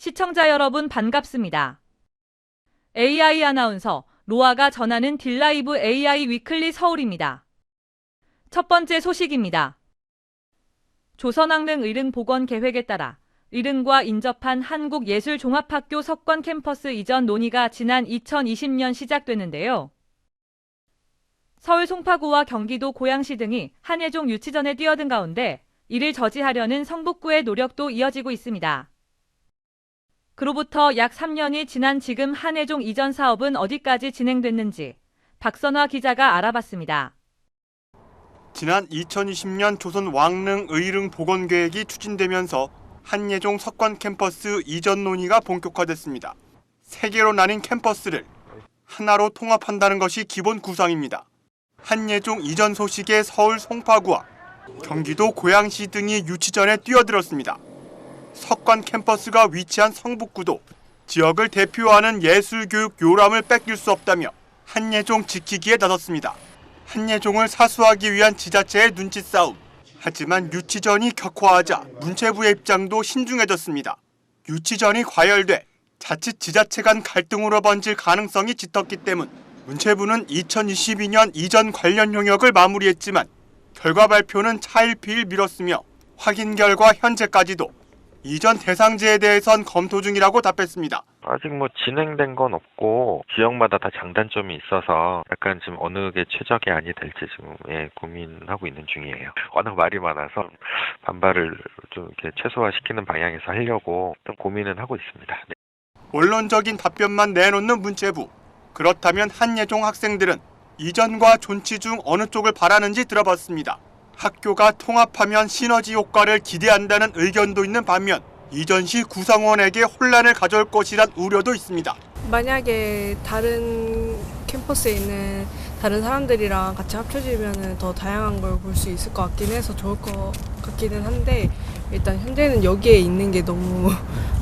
시청자 여러분 반갑습니다. AI 아나운서 로아가 전하는 딜라이브 AI 위클리 서울입니다. 첫 번째 소식입니다. 조선왕릉 의릉 복원 계획에 따라 의릉과 인접한 한국예술종합학교 석권 캠퍼스 이전 논의가 지난 2020년 시작됐는데요. 서울 송파구와 경기도 고양시 등이 한예종 유치전에 뛰어든 가운데 이를 저지하려는 성북구의 노력도 이어지고 있습니다. 그로부터 약 3년이 지난 지금 한예종 이전 사업은 어디까지 진행됐는지 박선화 기자가 알아봤습니다. 지난 2020년 조선 왕릉 의릉 복원 계획이 추진되면서 한예종 석관 캠퍼스 이전 논의가 본격화됐습니다. 3개로 나뉜 캠퍼스를 하나로 통합한다는 것이 기본 구상입니다. 한예종 이전 소식에 서울 송파구와 경기도 고양시 등이 유치전에 뛰어들었습니다. 석관 캠퍼스가 위치한 성북구도 지역을 대표하는 예술교육 요람을 뺏길 수 없다며 한예종 지키기에 나섰습니다. 한예종을 사수하기 위한 지자체의 눈치 싸움. 하지만 유치전이 격화하자 문체부의 입장도 신중해졌습니다. 유치전이 과열돼 자칫 지자체 간 갈등으로 번질 가능성이 짙었기 때문 문체부는 2022년 이전 관련 용역을 마무리했지만 결과 발표는 차일피일 미뤘으며 확인 결과 현재까지도 이전 대상지에 대해선 검토 중이라고 답했습니다. 아직 진행된 건 없고 지역마다 다 장단점이 있어서 약간 지금 어느 게 최적의 안이 될지 지금 고민하고 있는 중이에요. 워낙 말이 많아서 반발을 좀 이렇게 최소화시키는 방향에서 하려고 좀 고민은 하고 있습니다. 네. 원론적인 답변만 내놓는 문체부. 그렇다면 한예종 학생들은 이전과 존치 중 어느 쪽을 바라는지 들어봤습니다. 학교가 통합하면 시너지 효과를 기대한다는 의견도 있는 반면 이전 시 구성원에게 혼란을 가져올 것이란 우려도 있습니다. 만약에 다른 캠퍼스에 있는 다른 사람들이랑 같이 합쳐지면 더 다양한 걸 볼 수 있을 것 같긴 해서 좋을 것 같기는 한데 일단 현재는 여기에 있는 게 너무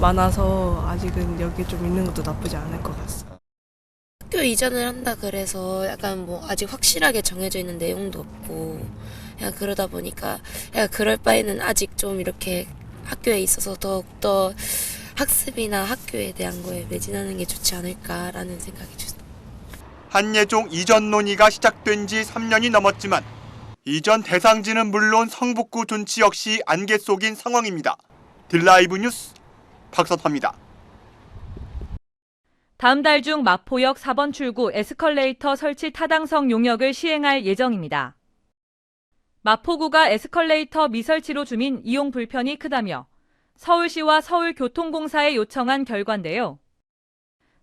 많아서 아직은 여기 좀 있는 것도 나쁘지 않을 것 같습니다. 학교 이전을 한다 그래서 약간 아직 확실하게 정해져 있는 내용도 없고 그러다 보니까 그럴 바에는 아직 좀 이렇게 학교에 있어서 더욱더 학습이나 학교에 대한 거에 매진하는 게 좋지 않을까라는 생각이 듭니다. 한예종 이전 논의가 시작된 지 3년이 넘었지만 이전 대상지는 물론 성북구 존치 역시 안개 속인 상황입니다. 딜라이브 뉴스 박선화입니다. 다음 달 중 마포역 4번 출구 에스컬레이터 설치 타당성 용역을 시행할 예정입니다. 마포구가 에스컬레이터 미설치로 주민 이용 불편이 크다며 서울시와 서울교통공사에 요청한 결과인데요.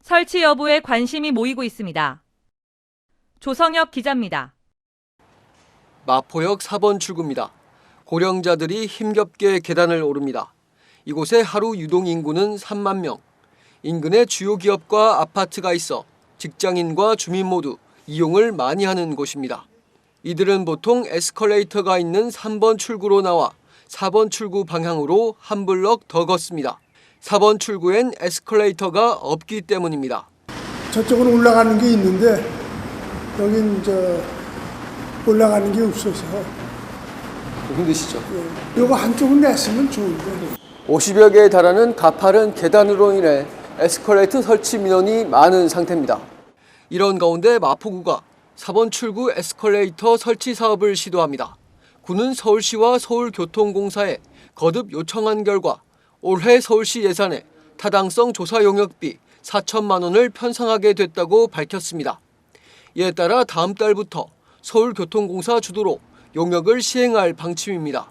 설치 여부에 관심이 모이고 있습니다. 조성엽 기자입니다. 마포역 4번 출구입니다. 고령자들이 힘겹게 계단을 오릅니다. 이곳의 하루 유동 인구는 3만 명. 인근에 주요 기업과 아파트가 있어 직장인과 주민 모두 이용을 많이 하는 곳입니다. 이들은 보통 에스컬레이터가 있는 3번 출구로 나와 4번 출구 방향으로 한 블럭 더 걷습니다. 4번 출구엔 에스컬레이터가 없기 때문입니다. 저쪽으로 올라가는 게 있는데 여긴 올라가는 게 없어서 힘드시죠? 이거 한쪽은 냈으면 좋은데 50여 개에 달하는 가파른 계단으로 인해 에스컬레이터 설치 민원이 많은 상태입니다. 이런 가운데 마포구가 4번 출구 에스컬레이터 설치 사업을 시도합니다. 구는 서울시와 서울교통공사에 거듭 요청한 결과 올해 서울시 예산에 타당성 조사 용역비 4천만 원을 편성하게 됐다고 밝혔습니다. 이에 따라 다음 달부터 서울교통공사 주도로 용역을 시행할 방침입니다.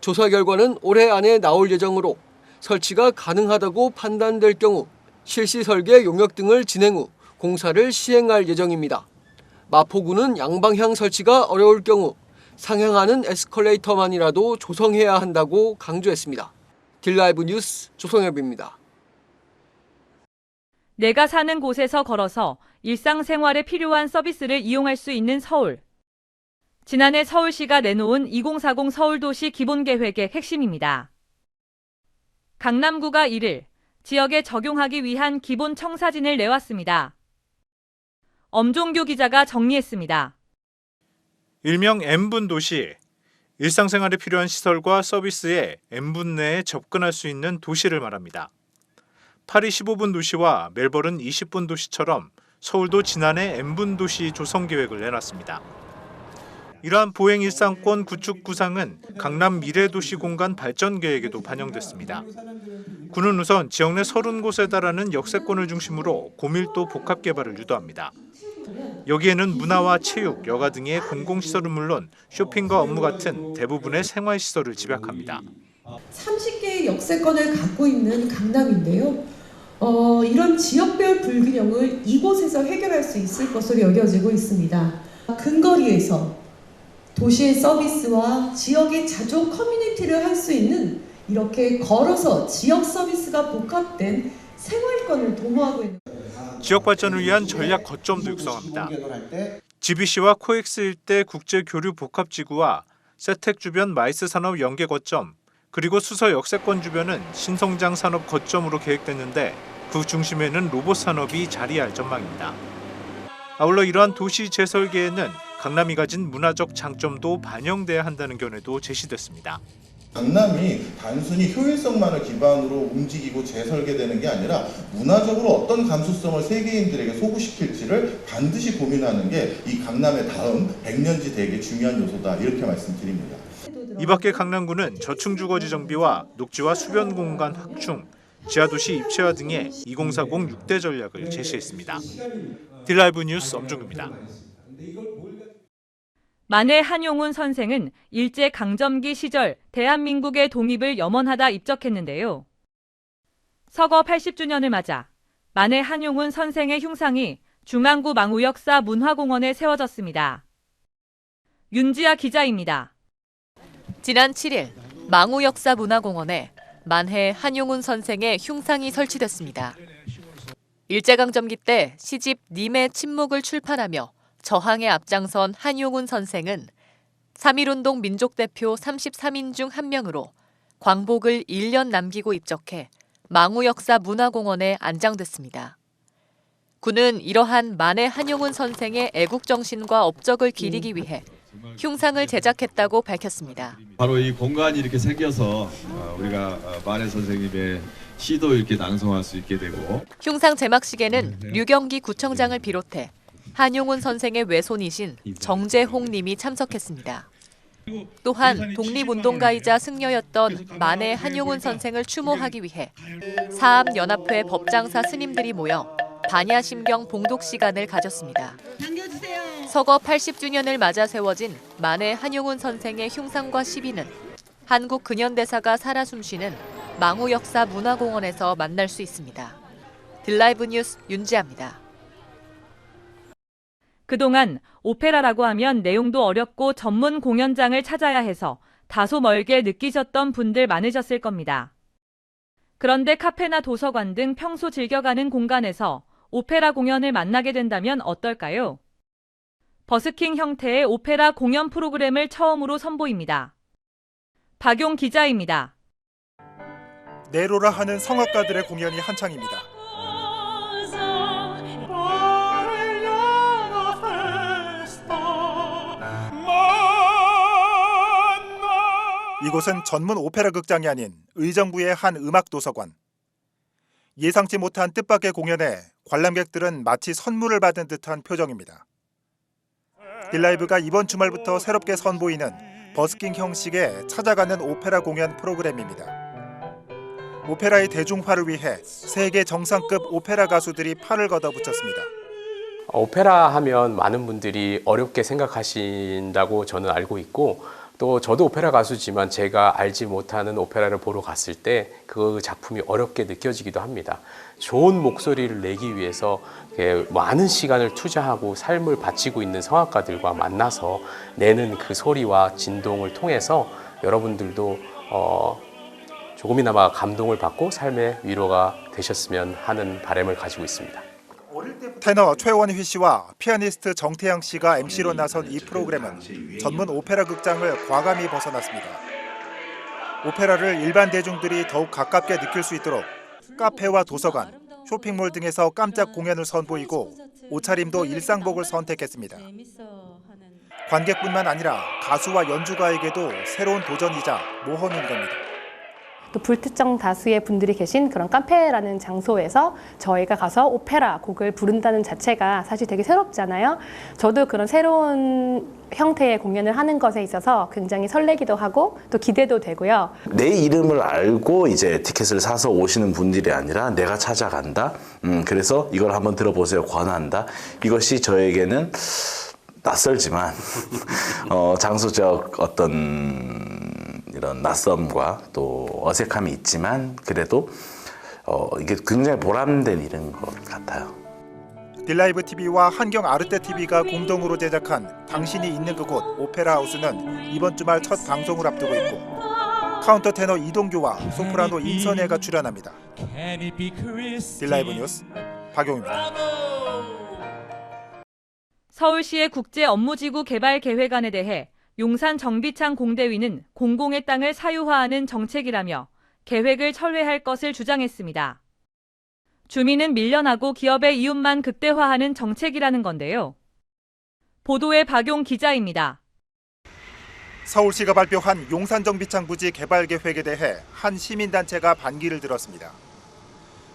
조사 결과는 올해 안에 나올 예정으로 설치가 가능하다고 판단될 경우 실시 설계 용역 등을 진행 후 공사를 시행할 예정입니다. 마포구는 양방향 설치가 어려울 경우 상향하는 에스컬레이터만이라도 조성해야 한다고 강조했습니다. 딜라이브 뉴스 조성엽입니다. 내가 사는 곳에서 걸어서 일상생활에 필요한 서비스를 이용할 수 있는 서울. 지난해 서울시가 내놓은 2040 서울도시 기본계획의 핵심입니다. 강남구가 이를 지역에 적용하기 위한 기본 청사진을 내왔습니다. 엄종규 기자가 정리했습니다. 일명 N분 도시, 일상생활에 필요한 시설과 서비스에 N분 내에 접근할 수 있는 도시를 말합니다. 파리 15분 도시와 멜버른 20분 도시처럼 서울도 지난해 N분 도시 조성 계획을 내놨습니다. 이러한 보행 일상권 구축 구상은 강남 미래도시 공간 발전 계획에도 반영됐습니다. 구는 우선 지역 내 30곳에 달하는 역세권을 중심으로 고밀도 복합 개발을 유도합니다. 여기에는 문화와 체육, 여가 등의 공공시설은 물론 쇼핑과 업무 같은 대부분의 생활시설을 집약합니다. 30개의 역세권을 갖고 있는 강남인데요. 이런 지역별 불균형을 이곳에서 해결할 수 있을 것으로 여겨지고 있습니다. 근거리에서 도시의 서비스와 지역의 자조 커뮤니티를 할 수 있는 이렇게 걸어서 지역 서비스가 복합된 생활권을 도모하고 있는 지역 발전을 위한 전략 거점도 육성합니다. GBC와 코엑스 일대 국제교류 복합지구와 세택 주변 마이스 산업 연계 거점, 그리고 수서 역세권 주변은 신성장 산업 거점으로 계획됐는데 그 중심에는 로봇 산업이 자리할 전망입니다. 아울러 이러한 도시 재설계에는 강남이 가진 문화적 장점도 반영돼야 한다는 견해도 제시됐습니다. 강남이 단순히 효율성만을 기반으로 움직이고 재설계되는 게 아니라 문화적으로 어떤 감수성을 세계인들에게 소구시킬지를 반드시 고민하는 게 이 강남의 다음 100년지 대계 중요한 요소다, 이렇게 말씀드립니다. 이 밖에 강남구는 저층주거지 정비와 녹지와 수변 공간 확충, 지하도시 입체화 등의 2040 6대 전략을 제시했습니다. 딜라이브 뉴스 엄중규입니다. 만해 한용운 선생은 일제강점기 시절 대한민국의 독립을 염원하다 입적했는데요. 서거 80주년을 맞아 만해 한용운 선생의 흉상이 중앙구 망우역사 문화공원에 세워졌습니다. 윤지아 기자입니다. 지난 7일 망우역사 문화공원에 만해 한용운 선생의 흉상이 설치됐습니다. 일제강점기 때 시집 님의 침묵을 출판하며 저항에 앞장선 한용운 선생은 3.1운동 민족대표 33인 중 한 명으로 광복을 1년 남기고 입적해 망우역사 문화공원에 안장됐습니다. 군은 이러한 만해 한용운 선생의 애국정신과 업적을 기리기 위해 흉상을 제작했다고 밝혔습니다. 바로 이 공간이 이렇게 생겨서 우리가 만해 선생님의 시도 이렇게 낭송할 수 있게 되고, 흉상 제막식에는 류경기 구청장을 비롯해 한용운 선생의 외손이신 정재홍 님이 참석했습니다. 또한 독립운동가이자 승려였던 만해 한용운 선생을 추모하기 위해 사암연합회 법장사 스님들이 모여 반야심경 봉독 시간을 가졌습니다. 서거 80주년을 맞아 세워진 만해 한용운 선생의 흉상과 시비는 한국 근현대사가 살아 숨쉬는 망우역사 문화공원에서 만날 수 있습니다. 딜라이브 뉴스 윤지아입니다. 그동안 오페라라고 하면 내용도 어렵고 전문 공연장을 찾아야 해서 다소 멀게 느끼셨던 분들 많으셨을 겁니다. 그런데 카페나 도서관 등 평소 즐겨가는 공간에서 오페라 공연을 만나게 된다면 어떨까요? 버스킹 형태의 오페라 공연 프로그램을 처음으로 선보입니다. 박용 기자입니다. 네로라 하는 성악가들의 공연이 한창입니다. 이곳은 전문 오페라 극장이 아닌 의정부의 한 음악도서관. 예상치 못한 뜻밖의 공연에 관람객들은 마치 선물을 받은 듯한 표정입니다. 딜라이브가 이번 주말부터 새롭게 선보이는 버스킹 형식의 찾아가는 오페라 공연 프로그램입니다. 오페라의 대중화를 위해 세계 정상급 오페라 가수들이 팔을 걷어붙였습니다. 오페라 하면 많은 분들이 어렵게 생각하신다고 저는 알고 있고, 또 저도 오페라 가수지만 제가 알지 못하는 오페라를 보러 갔을 때 그 작품이 어렵게 느껴지기도 합니다. 좋은 목소리를 내기 위해서 많은 시간을 투자하고 삶을 바치고 있는 성악가들과 만나서 내는 그 소리와 진동을 통해서 여러분들도 조금이나마 감동을 받고 삶의 위로가 되셨으면 하는 바람을 가지고 있습니다. 테너 최원휘 씨와 피아니스트 정태양 씨가 MC로 나선 이 프로그램은 전문 오페라 극장을 과감히 벗어났습니다. 오페라를 일반 대중들이 더욱 가깝게 느낄 수 있도록 카페와 도서관, 쇼핑몰 등에서 깜짝 공연을 선보이고 옷차림도 일상복을 선택했습니다. 관객뿐만 아니라 가수와 연주가에게도 새로운 도전이자 모험인 겁니다. 또 불특정 다수의 분들이 계신 그런 카페라는 장소에서 저희가 가서 오페라 곡을 부른다는 자체가 사실 되게 새롭잖아요. 저도 그런 새로운 형태의 공연을 하는 것에 있어서 굉장히 설레기도 하고 또 기대도 되고요. 내 이름을 알고 이제 티켓을 사서 오시는 분들이 아니라 내가 찾아간다. 그래서 이걸 한번 들어보세요. 권한다. 이것이 저에게는 낯설지만 장소적 어떤 이런 낯섦과 또 어색함이 있지만 그래도 이게 굉장히 보람된 일인 것 같아요. 딜라이브 TV와 한경 아르떼 TV가 공동으로 제작한 당신이 있는 그곳 오페라 하우스는 이번 주말 첫 방송을 앞두고 있고 카운터 테너 이동규와 소프라노 임선혜가 출연합니다. 딜라이브 뉴스 박용입니다. 서울시의 국제업무지구 개발 계획안에 대해 용산 정비창 공대위는 공공의 땅을 사유화하는 정책이라며 계획을 철회할 것을 주장했습니다. 주민은 밀려나고 기업의 이윤만 극대화하는 정책이라는 건데요. 보도의 박용 기자입니다. 서울시가 발표한 용산 정비창 부지 개발 계획에 대해 한 시민단체가 반기를 들었습니다.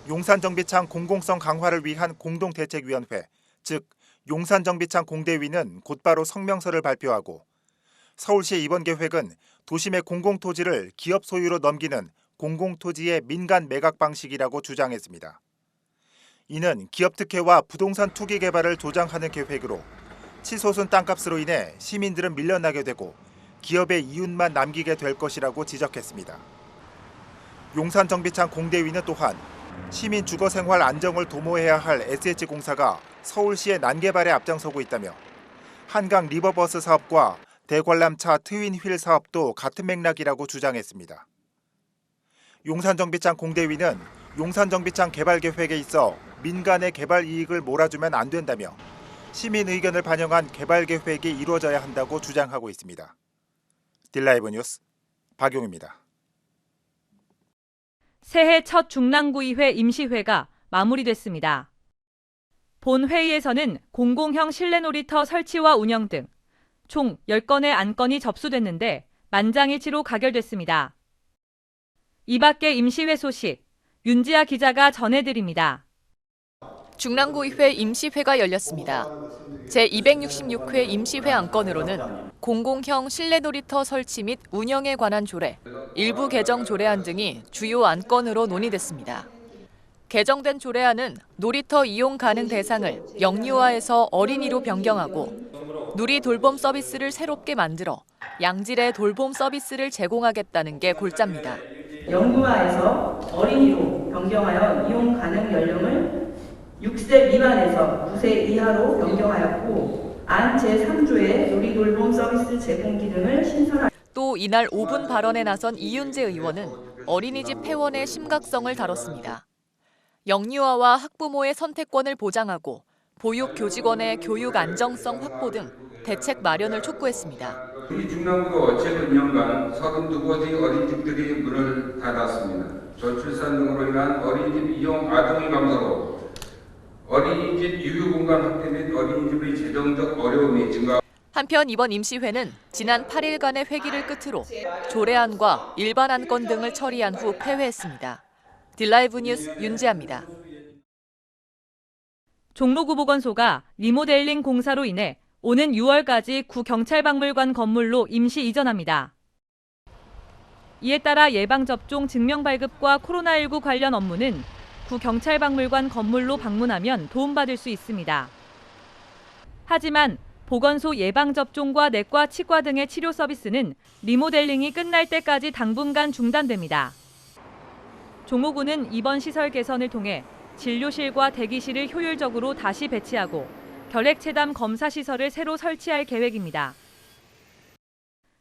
용산 정비창 공공성 강화를 위한 공동대책위원회, 즉 용산 정비창 공대위는 곧바로 성명서를 발표하고 서울시의 이번 계획은 도심의 공공토지를 기업 소유로 넘기는 공공토지의 민간 매각 방식이라고 주장했습니다. 이는 기업 특혜와 부동산 투기 개발을 조장하는 계획으로 치솟은 땅값으로 인해 시민들은 밀려나게 되고 기업의 이윤만 남기게 될 것이라고 지적했습니다. 용산 정비창 공대위는 또한 시민 주거 생활 안정을 도모해야 할 SH공사가 서울시의 난개발에 앞장서고 있다며 한강 리버버스 사업과 대관람차 트윈휠 사업도 같은 맥락이라고 주장했습니다. 용산 정비창 공대위는 용산 정비창 개발 계획에 있어 민간의 개발 이익을 몰아주면 안 된다며 시민 의견을 반영한 개발 계획이 이루어져야 한다고 주장하고 있습니다. 딜라이브 뉴스 박용입니다. 새해 첫 중랑구의회 임시회가 마무리됐습니다. 본 회의에서는 공공형 실내 놀이터 설치와 운영 등 총 10건의 안건이 접수됐는데 만장일치로 가결됐습니다. 이 밖에 임시회 소식 윤지아 기자가 전해드립니다. 중랑구의회 임시회가 열렸습니다. 제266회 임시회 안건으로는 공공형 실내 놀이터 설치 및 운영에 관한 조례, 일부 개정 조례안 등이 주요 안건으로 논의됐습니다. 개정된 조례안은 놀이터 이용 가능 대상을 영유아에서 어린이로 변경하고 누리 돌봄 서비스를 새롭게 만들어 양질의 돌봄 서비스를 제공하겠다는 게 골자입니다. 영유아에서 어린이로 변경하여 이용 가능 연령을 6세 미만에서 9세 이하로 변경하였고 안 제3조의 누리 돌봄 서비스 제공 기능을 신설하였습니다. 또 이날 5분 발언에 나선 이윤재 의원은 어린이집 폐원의 심각성을 다뤘습니다. 영유아와 학부모의 선택권을 보장하고 보육 교직원의 교육 안정성 확보 등 대책 마련을 촉구했습니다. 우리 중랑구도 최근 2년간 32곳의 어린이집들이 문을 닫았습니다. 저출산 등으로 인한 어린이집 이용 아동이 감소로 어린이집 유휴공간 확대 및 어린이집의 재정적 어려움이 증가. 한편 이번 임시회는 지난 8일간의 회기를 끝으로 조례안과 일반 안건 등을 처리한 후 폐회했습니다. 딜라이브 뉴스 윤지아입니다. 종로구보건소가 리모델링 공사로 인해 오는 6월까지 구경찰박물관 건물로 임시 이전합니다. 이에 따라 예방접종 증명발급과 코로나19 관련 업무는 구경찰박물관 건물로 방문하면 도움받을 수 있습니다. 하지만 보건소 예방접종과 내과 치과 등의 치료 서비스는 리모델링이 끝날 때까지 당분간 중단됩니다. 종로구는 이번 시설 개선을 통해 진료실과 대기실을 효율적으로 다시 배치하고 결핵체담 검사 시설을 새로 설치할 계획입니다.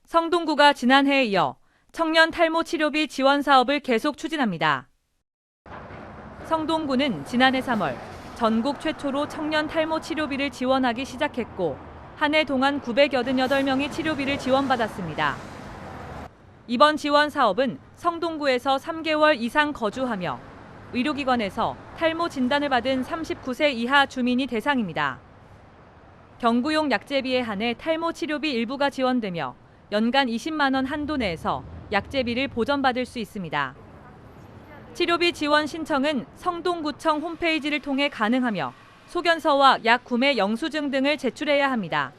성동구가 지난해에 이어 청년 탈모 치료비 지원 사업을 계속 추진합니다. 성동구는 지난해 3월 전국 최초로 청년 탈모 치료비를 지원하기 시작했고 한 해 동안 988명이 치료비를 지원받았습니다. 이번 지원 사업은 성동구에서 3개월 이상 거주하며 의료기관에서 탈모 진단을 받은 39세 이하 주민이 대상입니다. 경구용 약제비에 한해 탈모 치료비 일부가 지원되며 연간 20만 원 한도 내에서 약제비를 보전받을 수 있습니다. 치료비 지원 신청은 성동구청 홈페이지를 통해 가능하며 소견서와 약 구매 영수증 등을 제출해야 합니다.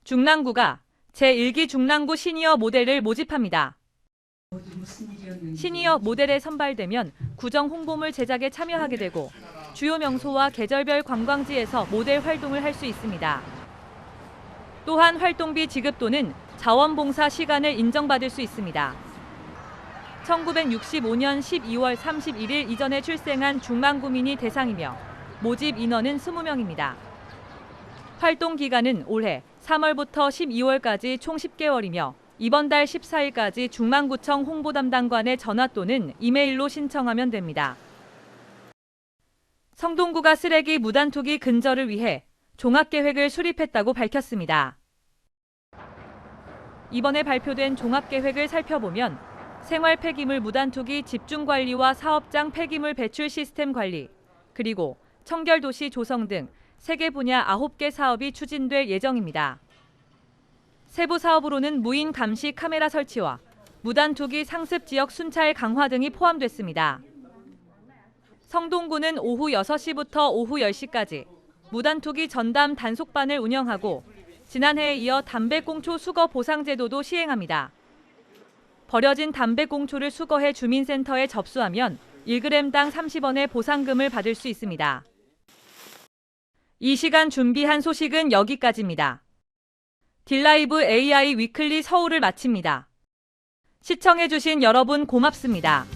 중랑구가 제1기 중랑구 시니어 모델을 모집합니다. 시니어 모델에 선발되면 구정 홍보물 제작에 참여하게 되고 주요 명소와 계절별 관광지에서 모델 활동을 할 수 있습니다. 또한 활동비 지급 또는 자원봉사 시간을 인정받을 수 있습니다. 1965년 12월 31일 이전에 출생한 중랑구민이 대상이며 모집 인원은 20명입니다. 활동 기간은 올해 3월부터 12월까지 총 10개월이며 이번 달 14일까지 중랑구청 홍보담당관의 전화 또는 이메일로 신청하면 됩니다. 성동구가 쓰레기 무단 투기 근절을 위해 종합계획을 수립했다고 밝혔습니다. 이번에 발표된 종합계획을 살펴보면 생활 폐기물 무단 투기 집중 관리와 사업장 폐기물 배출 시스템 관리, 그리고 청결도시 조성 등 3개 분야 9개 사업이 추진될 예정입니다. 세부 사업으로는 무인 감시 카메라 설치와 무단 투기 상습 지역 순찰 강화 등이 포함됐습니다. 성동구는 오후 6시부터 오후 10시까지 무단 투기 전담 단속반을 운영하고 지난해에 이어 담배꽁초 수거 보상제도도 시행합니다. 버려진 담배꽁초를 수거해 주민센터에 접수하면 1g당 30원의 보상금을 받을 수 있습니다. 이 시간 준비한 소식은 여기까지입니다. 딜라이브 AI 위클리 서울을 마칩니다. 시청해주신 여러분 고맙습니다.